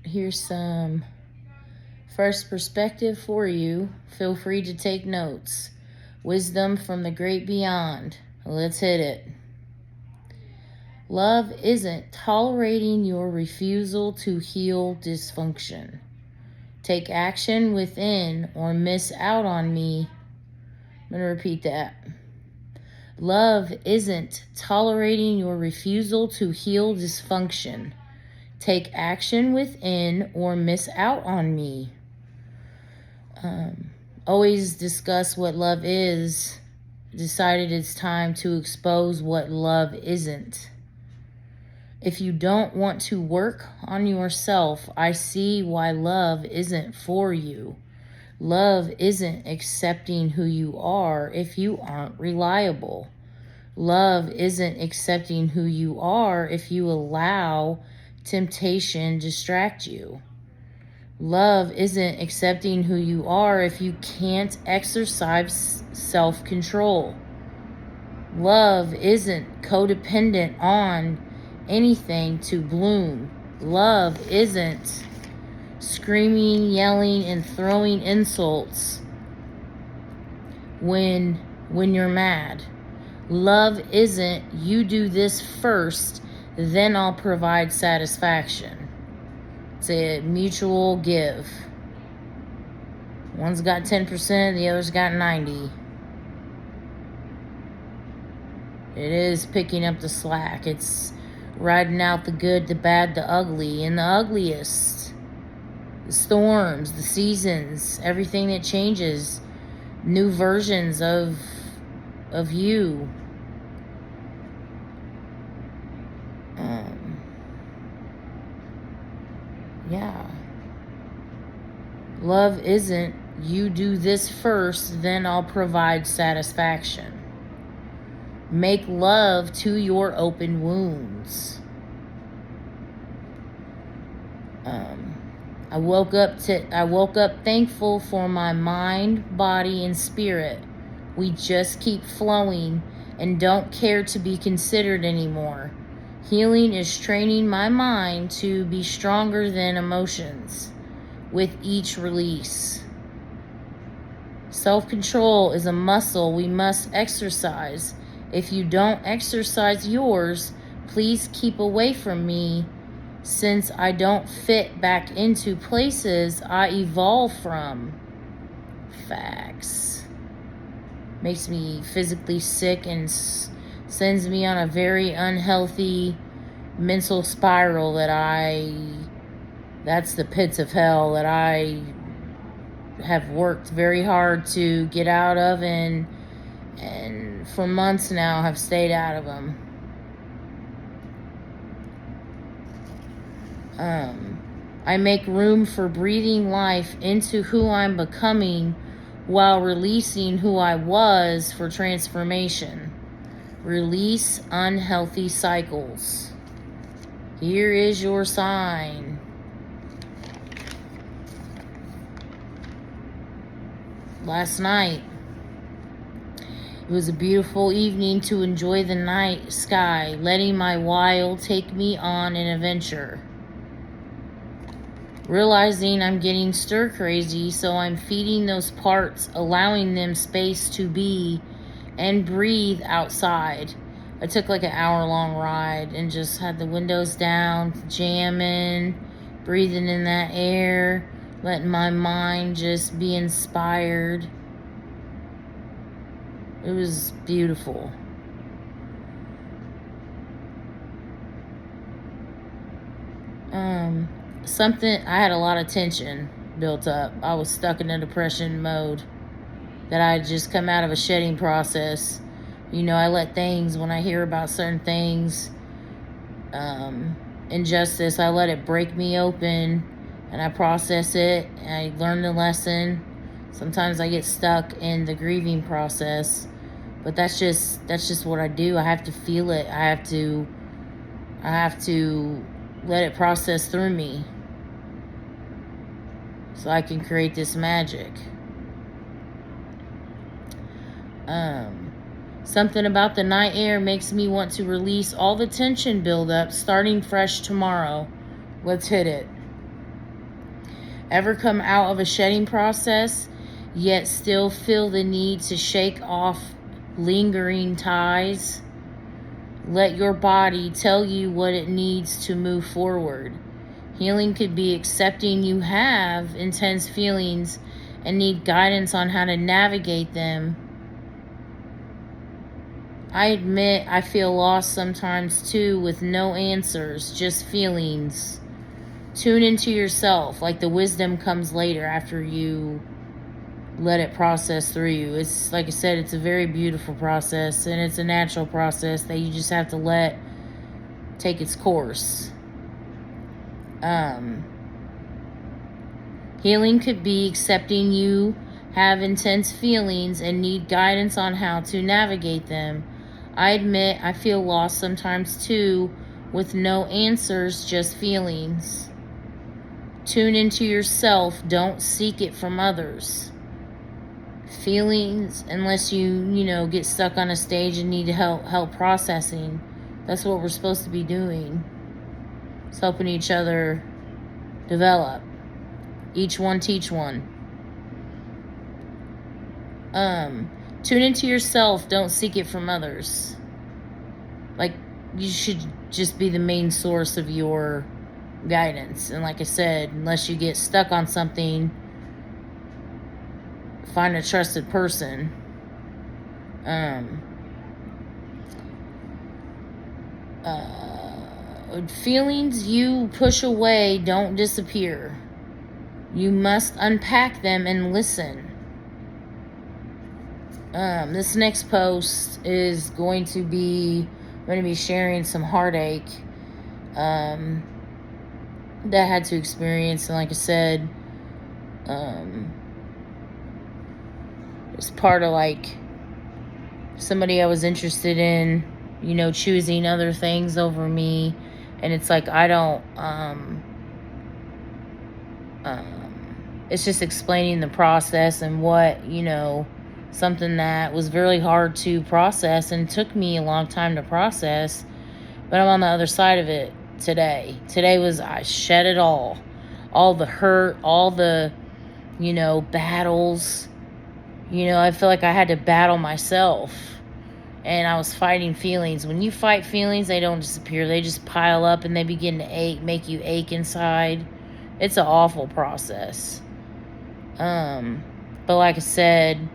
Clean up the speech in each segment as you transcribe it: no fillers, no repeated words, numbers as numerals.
Here's some first perspective for you. Feel free to take notes. Wisdom from the great beyond. Let's hit it. Love isn't tolerating your refusal to heal dysfunction. Take action within or miss out on me. I'm going to repeat that. Love isn't tolerating your refusal to heal dysfunction. Take action within or miss out on me. Always discuss what love is. Decided it's time to expose what love isn't. If you don't want to work on yourself, I see why love isn't for you. Love isn't accepting who you are if you aren't reliable. Love isn't accepting who you are if you allow temptation distract you. Love isn't accepting who you are if you can't exercise self-control. Love isn't codependent on anything to bloom. Love isn't screaming, yelling, and throwing insults when you're mad. Love isn't you do this first, then I'll provide satisfaction. It's a mutual give. One's got 10%, the other's got 90%. It is picking up the slack. It's riding out the good, the bad, the ugly, and the ugliest. The storms, the seasons, everything that changes. New versions of you. Yeah. Love isn't you do this first, then I'll provide satisfaction. Make love to your open wounds. I woke up thankful for my mind, body, and spirit. We just keep flowing and don't care to be considered anymore. Healing is training my mind to be stronger than emotions with each release. Self-control is a muscle we must exercise. If you don't exercise yours, please keep away from me, since I don't fit back into places I evolve from. Facts. Makes me physically sick and sends me on a very unhealthy mental spiral that's the pits of hell that I have worked very hard to get out of, and for months now have stayed out of them. I make room for breathing life into who I'm becoming while releasing who I was for transformation. Release unhealthy cycles. Here is your sign. Last night, it was a beautiful evening to enjoy the night sky, letting my wild take me on an adventure. Realizing I'm getting stir crazy, so I'm feeding those parts, allowing them space to be and breathe outside. I took like an hour-long ride and just had the windows down, jamming, breathing in that air, letting my mind just be inspired. It was beautiful. I had a lot of tension built up. I was stuck in a depression mode that I had just come out of a shedding process. I let things, when I hear about certain things, injustice, I let it break me open and I process it and I learn the lesson. Sometimes I get stuck in the grieving process, but that's just what I do. I have to feel it. I have to let it process through me so I can create this magic. Something about the night air makes me want to release all the tension buildup, starting fresh tomorrow. Let's hit it. Ever come out of a shedding process, yet still feel the need to shake off lingering ties? Let your body tell you what it needs to move forward. Healing could be accepting you have intense feelings and need guidance on how to navigate them. I admit I feel lost sometimes too, with no answers, just feelings. Tune into yourself, like the wisdom comes later after you let it process through you. It's like I said, it's a very beautiful process, and it's a natural process that you just have to let take its course. Healing could be accepting you have intense feelings and need guidance on how to navigate them. I admit I feel lost sometimes too, with no answers, just feelings. Tune into yourself, don't seek it from others. Feelings, unless you get stuck on a stage and need help processing. That's what we're supposed to be doing. It's helping each other develop. Each one teach one. Tune into yourself, don't seek it from others. Like, you should just be the main source of your guidance. And like I said, unless you get stuck on something, find a trusted person. Feelings you push away don't disappear. You must unpack them and listen. This next post is going to be sharing some heartache that I had to experience. And like I said, it's part of like somebody I was interested in, choosing other things over me. And it's like, I don't, it's just explaining the process and what, something that was very hard to process and took me a long time to process, but I'm on the other side of it today. Today was, I shed it all the hurt, all the, battles. I feel like I had to battle myself, and I was fighting feelings. When you fight feelings, they don't disappear. They just pile up and they begin to make you ache inside. It's an awful process. But like I said,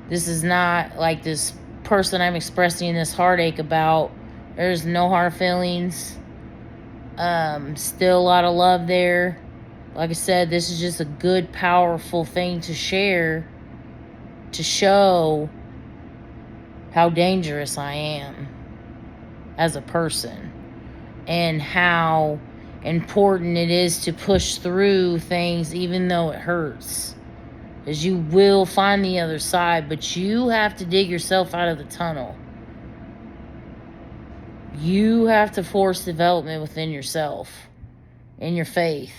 this is not like this person I'm expressing this heartache about. There's no hard feelings. Still a lot of love there. Like I said, this is just a good, powerful thing to share, to show how dangerous I am as a person, and how important it is to push through things even though it hurts. Because you will find the other side, but you have to dig yourself out of the tunnel. You have to force development within yourself, in your faith.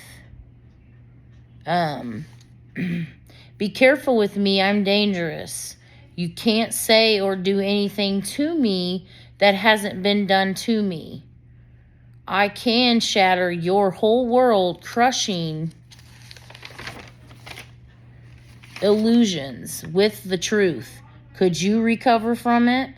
Be careful with me, I'm dangerous. You can't say or do anything to me that hasn't been done to me. I can shatter your whole world, crushing illusions with the truth. Could you recover from it?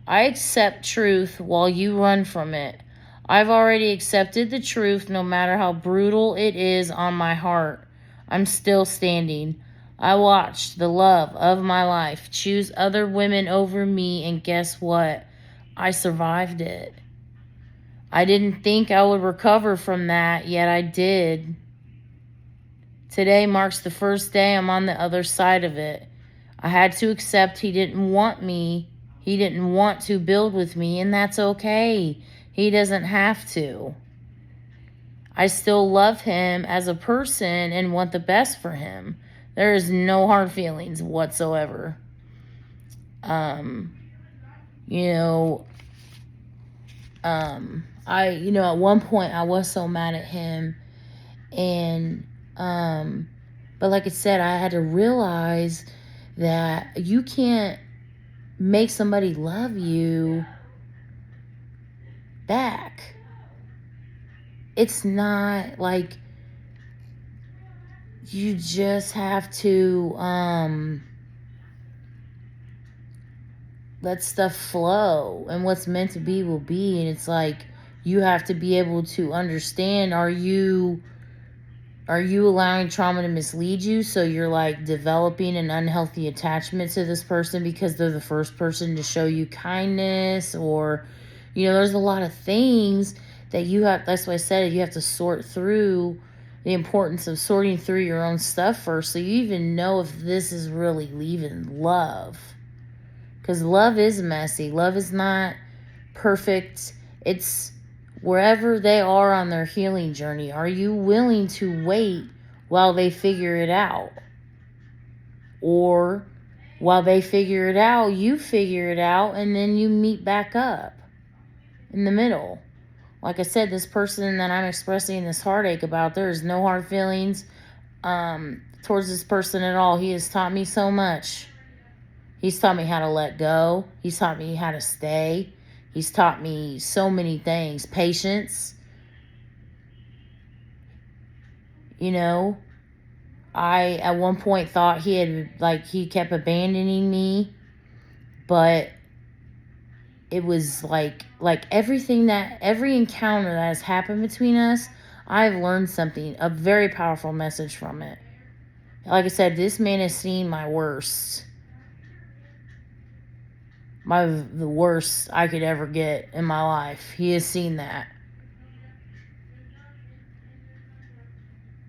I accept truth while you run from it. I've already accepted the truth, no matter how brutal it is on my heart. I'm still standing. I watched the love of my life choose other women over me, and guess what? I survived it. I didn't think I would recover from that, yet I did. Today marks the first day I'm on the other side of it. I had to accept he didn't want me. He didn't want to build with me, and that's okay. He doesn't have to. I still love him as a person and want the best for him. There is no hard feelings whatsoever. At one point I was so mad at him, and but like I said, I had to realize that you can't make somebody love you back. It's not like you just have to let stuff flow, and what's meant to be will be. And it's like, you have to be able to understand, are you allowing trauma to mislead you, so you're like developing an unhealthy attachment to this person because they're the first person to show you kindness? Or, there's a lot of things that you have. That's why I said you have to sort through, the importance of sorting through your own stuff first, so you even know if this is really leaving love. Because love is messy. Love is not perfect. It's wherever they are on their healing journey. Are you willing to wait while they figure it out? Or while they figure it out, you figure it out, and then you meet back up in the middle. Like I said, this person that I'm expressing this heartache about, there is no hard feelings towards this person at all. He has taught me so much. He's taught me how to let go. He's taught me how to stay. He's taught me so many things. Patience. I at one point thought he kept abandoning me, but it was like every encounter that has happened between us, I've learned something, a very powerful message from it. Like I said, this man has seen my worst. The worst I could ever get in my life. He has seen that.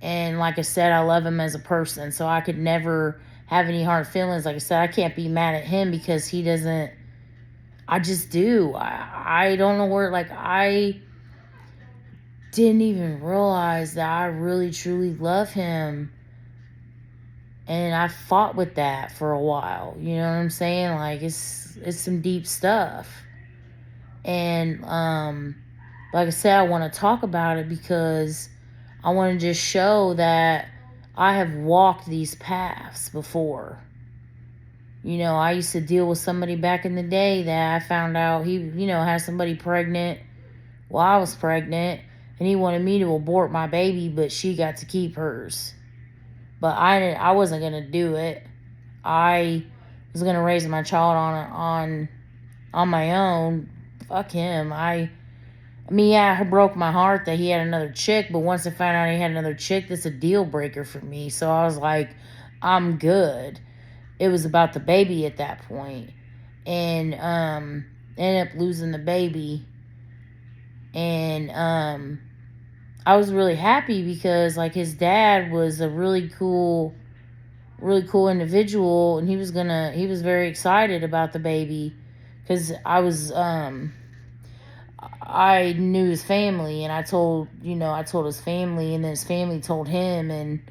And like I said, I love him as a person, so I could never have any hard feelings. Like I said, I can't be mad at him because he doesn't. I just do. I don't know where, I didn't even realize that I really, truly love him. And I fought with that for a while. You know what I'm saying? Like, it's some deep stuff. And like I said, I want to talk about it because I want to just show that I have walked these paths before. I used to deal with somebody back in the day that I found out he, had somebody pregnant while I was pregnant, and he wanted me to abort my baby, but she got to keep hers. But I wasn't going to do it. I was going to raise my child on my own. Fuck him. I it broke my heart that he had another chick, but once I found out he had another chick, that's a deal breaker for me. So I was like, I'm good. It was about the baby at that point. And ended up losing the baby. And I was really happy because his dad was a really cool individual, and he was very excited about the baby because I knew his family, and I told his family, and then his family told him, and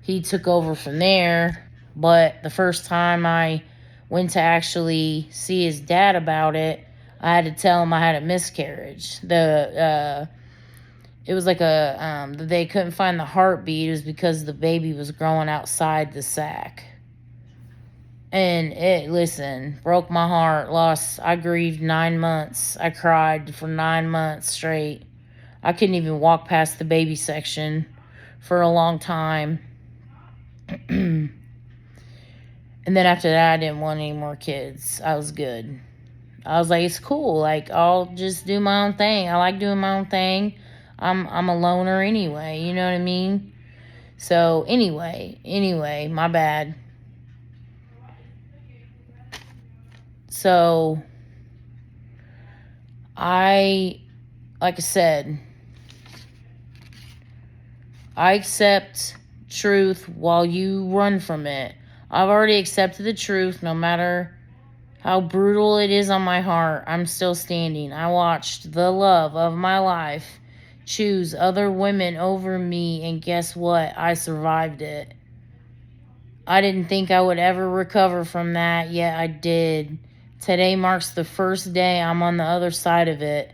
he took over from there. But the first time I went to actually see his dad about it, I had to tell him I had a miscarriage. It was they couldn't find the heartbeat. It was because the baby was growing outside the sac. And broke my heart. I grieved 9 months. I cried for 9 months straight. I couldn't even walk past the baby section for a long time. And then after that, I didn't want any more kids. I was good. I was like, it's cool. I'll just do my own thing. I like doing my own thing. I'm a loner anyway. You know what I mean? So anyway, my bad. So like I said, I accept truth while you run from it. I've already accepted the truth. No matter how brutal it is on my heart, I'm still standing. I watched the love of my life choose other women over me, and guess what? I survived it. I didn't think I would ever recover from that, yet I did. Today marks the first day I'm on the other side of it.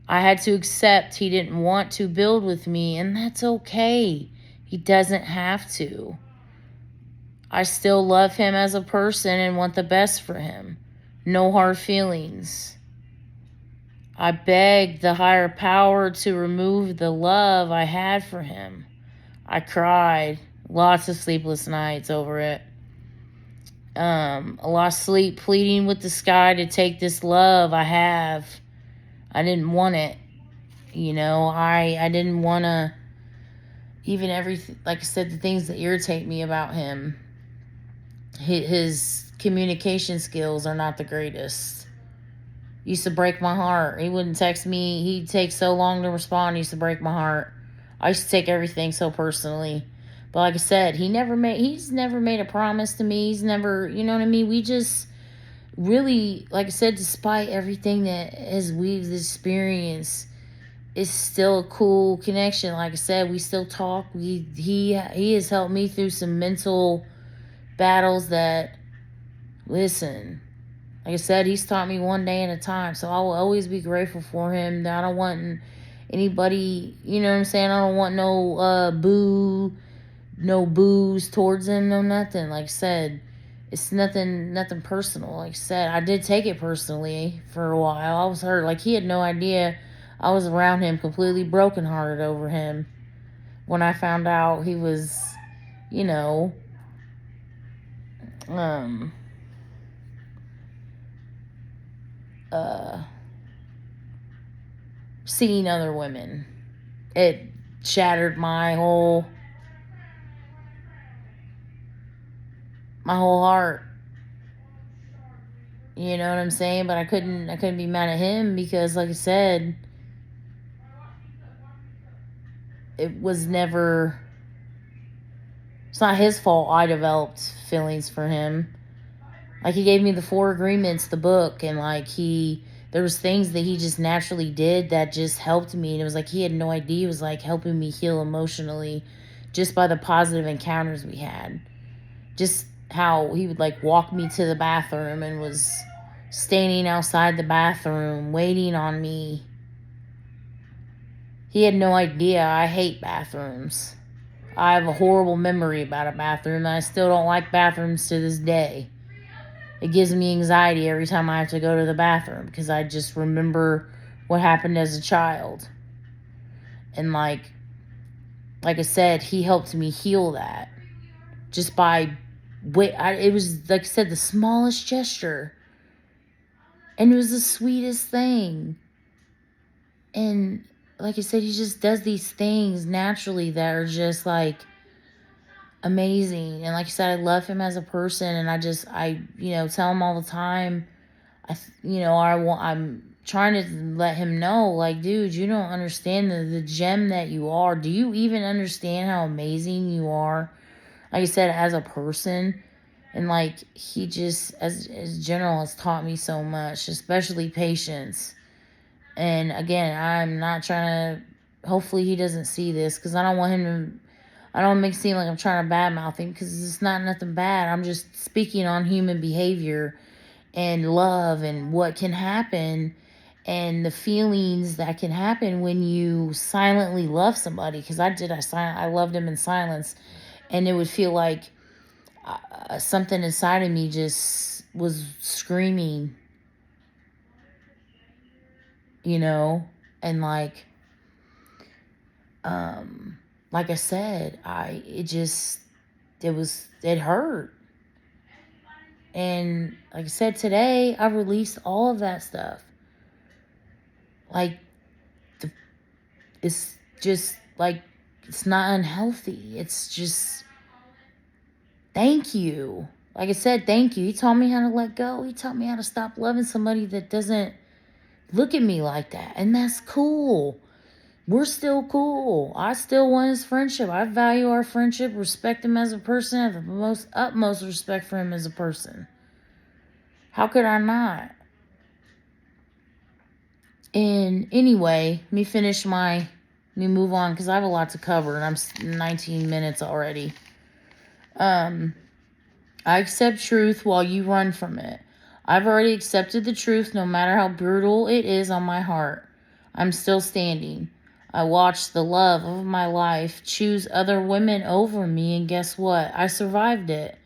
I had to accept he didn't want to build with me, and that's okay. He doesn't have to. I still love him as a person and want the best for him. No hard feelings. I begged the higher power to remove the love I had for him. I cried, Lots of sleepless nights over it. Lost sleep pleading with the sky to take this love I have. I didn't want it. I didn't want to, even everything, like I said, the things that irritate me about him. His communication skills are not the greatest. Used to break my heart. He wouldn't text me. He'd take so long to respond. Used to break my heart. I used to take everything so personally. But like I said, he's never made a promise to me. He's never, you know what I mean? We just really, like I said, despite everything that we've experienced, it's still a cool connection. Like I said, we still talk. He has helped me through some mental battles that, listen, like I said, he's taught me one day at a time. So I will always be grateful for him. I don't want anybody, you know what I'm saying? I don't want no booze towards him, no nothing. Like I said, it's nothing personal. Like I said, I did take it personally for a while. I was hurt. Like, he had no idea I was around him, completely brokenhearted over him. When I found out he was, seeing other women. It shattered my whole heart. You know what I'm saying? But I couldn't be mad at him because, like I said, it's not his fault I developed feelings for him. Like, he gave me the 4 Agreements, the book, and like there was things that he just naturally did that just helped me. And it was like he had no idea. He was like helping me heal emotionally just by the positive encounters we had. Just how he would like walk me to the bathroom and was standing outside the bathroom waiting on me. He had no idea I hate bathrooms. I have a horrible memory about a bathroom, and I still don't like bathrooms to this day. It gives me anxiety every time I have to go to the bathroom because I just remember what happened as a child. And like I said, he helped me heal that just by it was, like I said, the smallest gesture, and it was the sweetest thing. And like I said, he just does these things naturally that are just like amazing. And like I said, I love him as a person, and I tell him all the time. I'm trying to let him know, like, dude, you don't understand the gem that you are. Do you even understand how amazing you are? Like I said, as a person. And like, he just, as general, has taught me so much, especially patience. And again, I'm not trying to, hopefully he doesn't see this, because I don't want him to, I don't make it seem like I'm trying to badmouth him, because it's not nothing bad. I'm just speaking on human behavior and love and what can happen and the feelings that can happen when you silently love somebody. Because I loved him in silence, and it would feel like something inside of me just was screaming, and like I said, it hurt. And like I said, today I released all of that stuff. Like, it's just like, it's not unhealthy. It's just, thank you. Like I said, thank you. He taught me how to let go. He taught me how to stop loving somebody that doesn't look at me like that. And that's cool. We're still cool. I still want his friendship. I value our friendship, respect him as a person, I have the utmost respect for him as a person. How could I not? And anyway, let me move on, because I have a lot to cover, and I'm 19 minutes already. I accept truth while you run from it. I've already accepted the truth, no matter how brutal it is on my heart. I'm still standing. I watched the love of my life choose other women over me, and guess what? I survived it.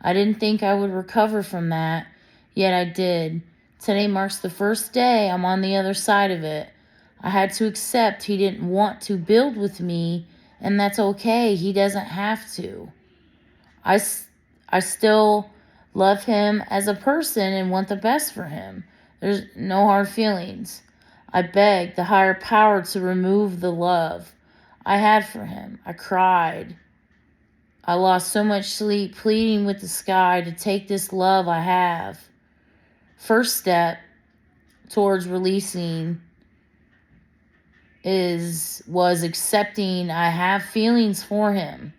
I didn't think I would recover from that, yet I did. Today marks the first day I'm on the other side of it. I had to accept he didn't want to build with me And that's okay. He doesn't have to. I still love him as a person and want the best for him. There's no hard feelings. I begged the higher power to remove the love I had for him. I cried. I lost so much sleep pleading with the sky to take this love I have. First step towards releasing was accepting I have feelings for him.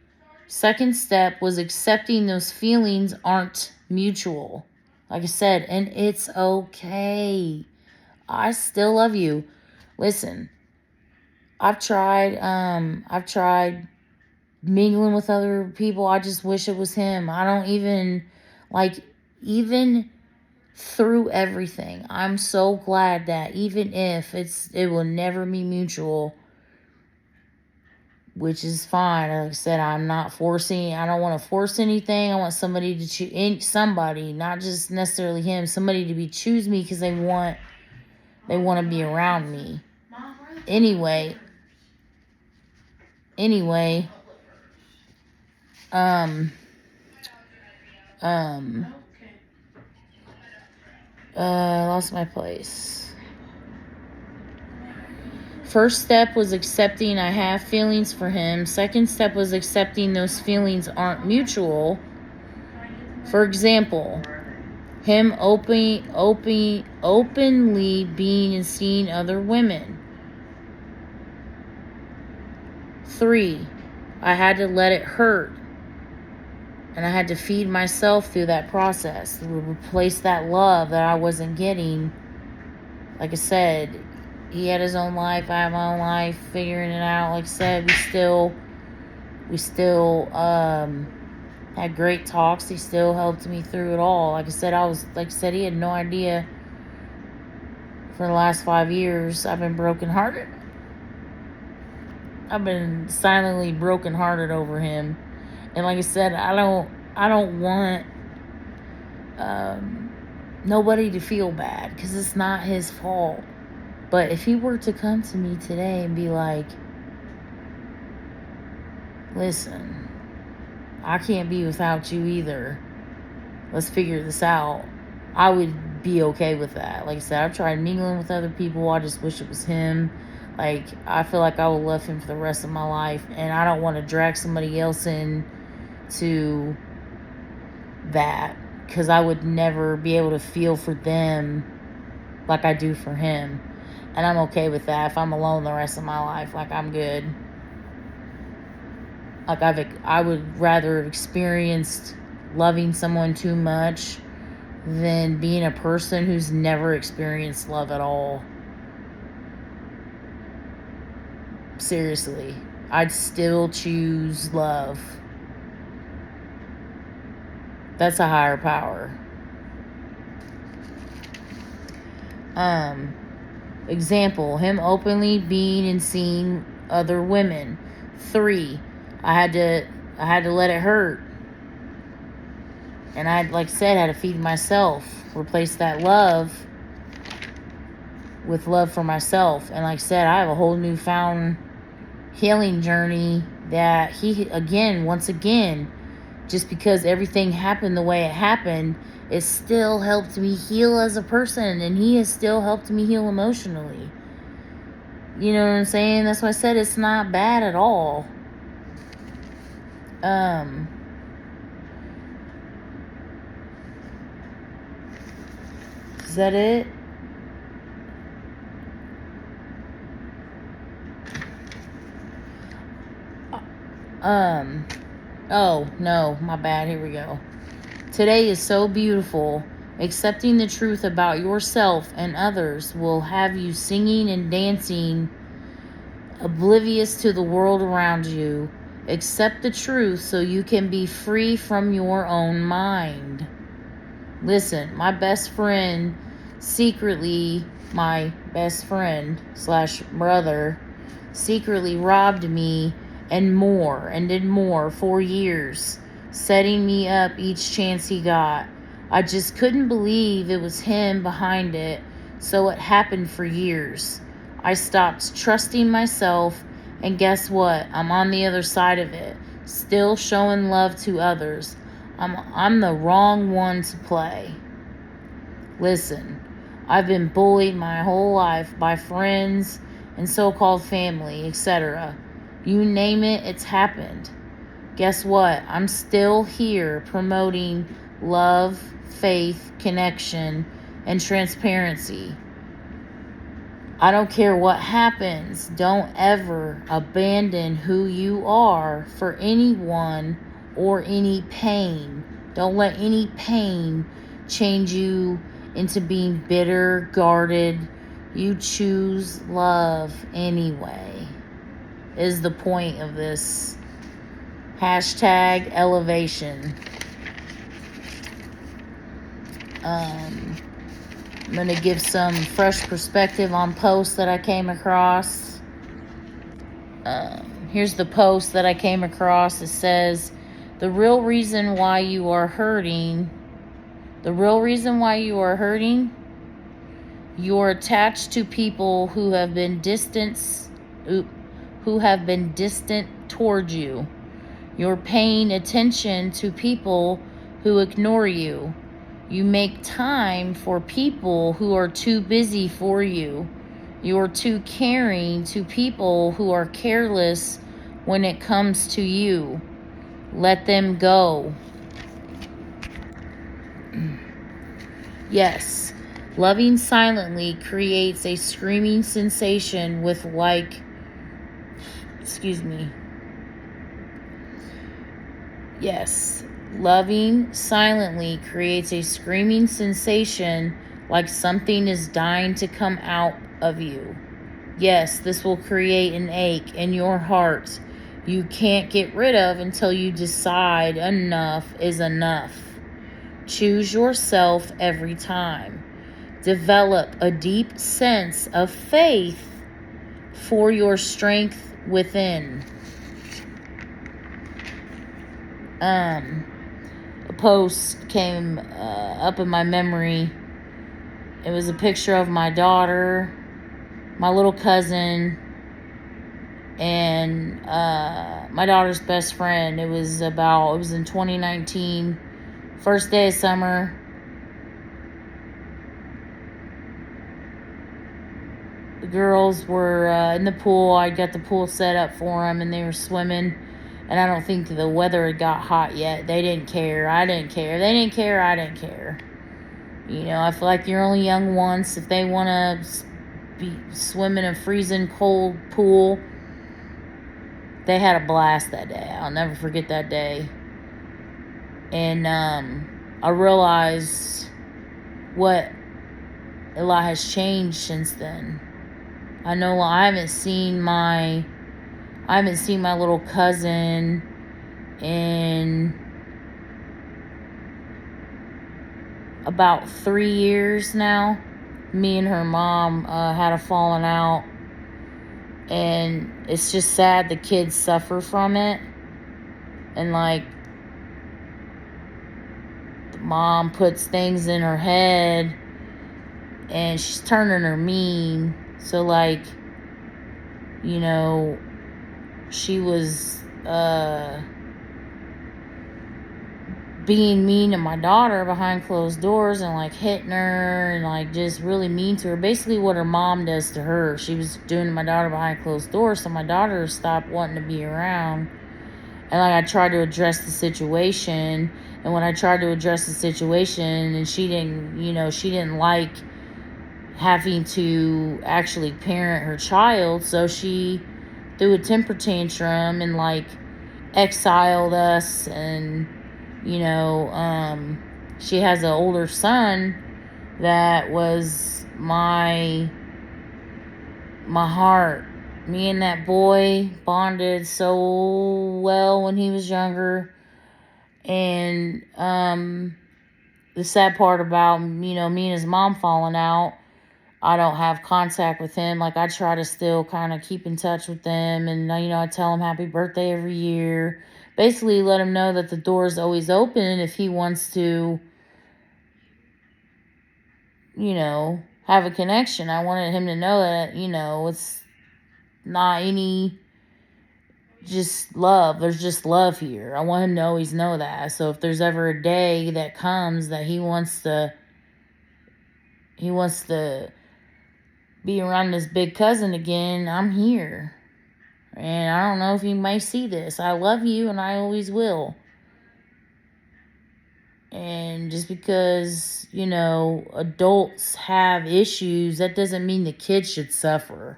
Second step was accepting those feelings aren't mutual. Like I said, and it's okay. I still love you. Listen, I've tried mingling with other people. I just wish it was him. I don't even, even through everything, I'm so glad that even if it will never be mutual, which is fine. Like I said, I'm not forcing. I don't want to force anything. I want somebody to choose, somebody, not just necessarily him, somebody to choose me because they want to be around me. Anyway, lost my place. First step was accepting I have feelings for him. Second step was accepting those feelings aren't mutual. For example, him openly being and seeing other women. 3, I had to let it hurt. And I had to feed myself through that process to replace that love that I wasn't getting. Like I said, he had his own life, I have my own life, figuring it out. Like I said, we still had great talks. He still helped me through it all. Like I said, he had no idea. For the last 5 years, I've been brokenhearted. I've been silently brokenhearted over him. And like I said, I don't want nobody to feel bad because it's not his fault. But if he were to come to me today and be like, listen, I can't be without you either. Let's figure this out. I would be okay with that. Like I said, I've tried mingling with other people. I just wish it was him. Like, I feel like I will love him for the rest of my life. And I don't want to drag somebody else in to that. Because I would never be able to feel for them like I do for him. And I'm okay with that. If I'm alone the rest of my life, like, I'm good. Like, I would rather have experienced loving someone too much than being a person who's never experienced love at all. Seriously, I'd still choose love. That's a higher power. Example, him openly being and seeing other women. 3, I had to let it hurt. And I, like I said, had to feed myself. Replace that love with love for myself. And like I said, I have a whole newfound healing journey that once again, just because everything happened the way it happened, it still helped me heal as a person. And he has still helped me heal emotionally. You know what I'm saying? That's why I said it's not bad at all. Is that it? Oh, no, my bad. Here we go. Today is so beautiful. Accepting the truth about yourself and others will have you singing and dancing, oblivious to the world around you. Accept the truth so you can be free from your own mind. Listen, my best friend / brother secretly robbed me and did more for years, setting me up each chance he got. I just couldn't believe it was him behind it, so it happened for years. I stopped trusting myself And guess what? I'm on the other side of it, still showing love to others. I'm the wrong one to play. Listen, I've been bullied my whole life by friends and so-called family, etc. You name it, it's happened. Guess what? I'm still here promoting love, faith, connection, and transparency. I don't care what happens. Don't ever abandon who you are for anyone or any pain. Don't let any pain change you into being bitter, guarded. You choose love anyway, is the point of this hashtag elevation. I'm going to give some fresh perspective on posts that I came across. Here's the post that I came across. It says, the real reason why you are hurting, you're attached to people who have been distant towards you. You're paying attention to people who ignore you. You make time for people who are too busy for you. You're too caring to people who are careless when it comes to you. Let them go. Yes, loving silently creates a screaming sensation with Yes, loving silently creates a screaming sensation like something is dying to come out of you. Yes, this will create an ache in your heart you can't get rid of until you decide enough is enough. Choose yourself every time. Develop a deep sense of faith for your strength within. A post came up in my memory. It was a picture of my daughter, my little cousin, and my daughter's best friend. It was in 2019, first day of summer. The girls were in the pool. I got the pool set up for them, and they were swimming. And I don't think the weather had got hot yet. They didn't care. I didn't care. They didn't care. I didn't care. You know, I feel like you're only young once. If they want to be swimming in a freezing cold pool, they had a blast that day. I'll never forget that day. And I realized what a lot has changed since then. I know I haven't seen my little cousin in about 3 years now. Me and her mom had a falling out, and it's just sad the kids suffer from it. And like, the mom puts things in her head and she's turning her mean. So like, you know, she was being mean to my daughter behind closed doors and like hitting her and like just really mean to her. Basically what her mom does to her, she was doing to my daughter behind closed doors. So my daughter stopped wanting to be around. And like, I tried to address the situation, and when I tried to address the situation, and she didn't like having to actually parent her child, so she threw a temper tantrum and like exiled us. And she has an older son that was my heart. Me and that boy bonded so well when he was younger. And the sad part about me and his mom falling out, I don't have contact with him. Like, I try to still kind of keep in touch with them, and I tell him happy birthday every year. Basically let him know that the door is always open if he wants to have a connection. I wanted him to know that it's not any just love. There's just love here. I want him to always know that. So if there's ever a day that comes that he wants to be around his big cousin again, I'm here. And I don't know if you may see this. I love you and I always will. And just because, adults have issues, that doesn't mean the kids should suffer.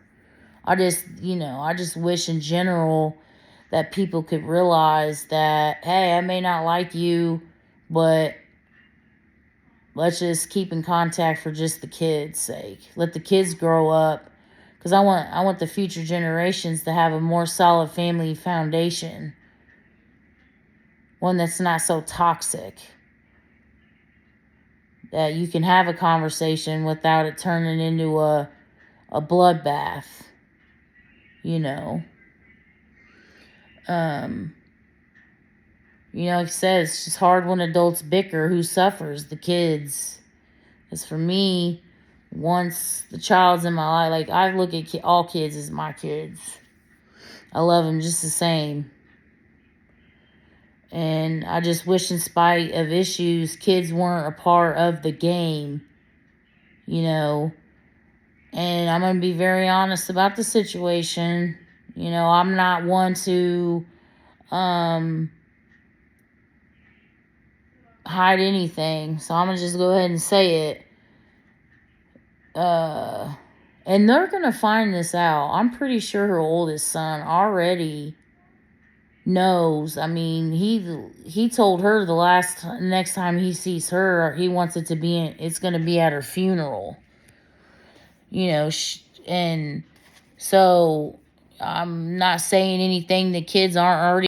I just wish in general that people could realize that, hey, I may not like you, but let's just keep in contact for just the kids' sake. Let the kids grow up, because I want the future generations to have a more solid family foundation, one that's not so toxic, that you can have a conversation without it turning into a bloodbath. Like I said, it's just hard when adults bicker. Who suffers? The kids. Because for me, once the child's in my life, like, I look at all kids as my kids. I love them just the same. And I just wish, in spite of issues, kids weren't a part of the game, And I'm going to be very honest about the situation. I'm not one to hide anything. So I'm going to just go ahead and say it. And they're going to find this out. I'm pretty sure her oldest son already knows. I mean, he told her next time he sees her, he wants it to be it's going to be at her funeral. And so I'm not saying anything the kids aren't already